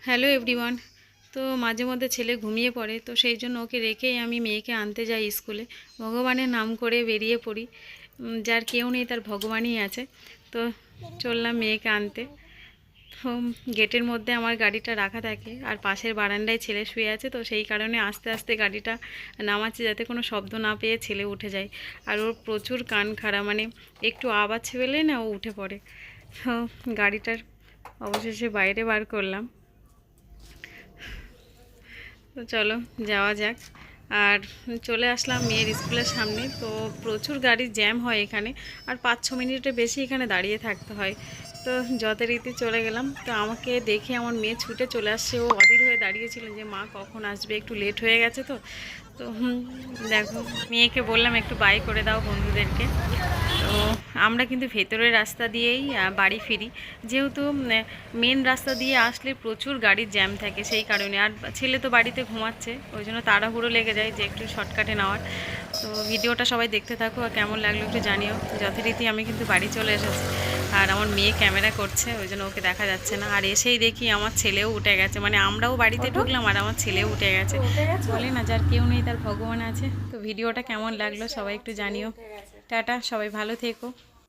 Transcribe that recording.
Hello everyone. তো মাঝে মধ্যে ছেলে ঘুমিয়ে পড়ে, তো সেই জন্য ওকে রেখেই আমি মেয়েকে আনতে যাই স্কুলে। ভগবানের নাম করে বেরিয়ে পড়ি। যার কেউ নেই তার ভগবানই আছে। তো চললাম মেয়েকে আনতে। তো গেটের মধ্যে আমার গাড়িটা রাখা থাকে, আর পাশের বারান্দায় ছেলে শুয়ে আছে, তো সেই কারণে আস্তে আস্তে গাড়িটা নামাচ্ছি যাতে কোনো শব্দ না পেয়ে ছেলে উঠে যায়। আর ওর প্রচুর কান খাড়া, মানে একটু আওয়াজ পেলেই না ও উঠে পড়ে। তো গাড়িটার অবশেষে বাইরে বার করলাম। তো চলো যাওয়া যাক। আর চলে আসলাম মেয়ের স্কুলের সামনে। তো প্রচুর গাড়ির জ্যাম হয় এখানে, আর 5-6 মিনিটের বেশি এখানে দাঁড়িয়ে থাকতে হয়। তো যথারীতি চলে গেলাম। তো আমাকে দেখে আমার মেয়ে ছুটে চলে আসছে, ও অধীর হয়ে দাঁড়িয়েছিল যে মা কখন আসবে, একটু লেট হয়ে গেছে। তো তো দেখো, মেয়েকে বললাম একটু বাই করে দাও বন্ধুদেরকে। তো আমরা কিন্তু ভেতরের রাস্তা দিয়েই বাড়ি ফিরি, যেহেতু মেন রাস্তা দিয়ে আসলে প্রচুর গাড়ির জ্যাম থাকে, সেই কারণে। আর ছেলে তো বাড়িতে ঘুমাচ্ছে, ওই জন্য তাড়াহুড়ো লেগে যায় যে একটু শর্টকাটে নেওয়ার। তো ভিডিওটা সবাই দেখতে থাকো, আর কেমন লাগলো একটু জানিও। যথারীতি আমি কিন্তু বাড়ি চলে এসেছি, আর আমার মেয়ে ক্যামেরা করছে, ওই জন্য ওকে দেখা যাচ্ছে না। আর এসেই দেখি আমার ছেলেও উঠে গেছে, মানে আমরাও বাড়িতে ঢুকলাম আর আমার ছেলেও উঠে গেছে। বলে না, যার কেউ নেই তার ভগবান আছে। তো ভিডিওটা কেমন লাগলো সবাই একটু জানিও। টাটা, সবাই ভালো থেকো।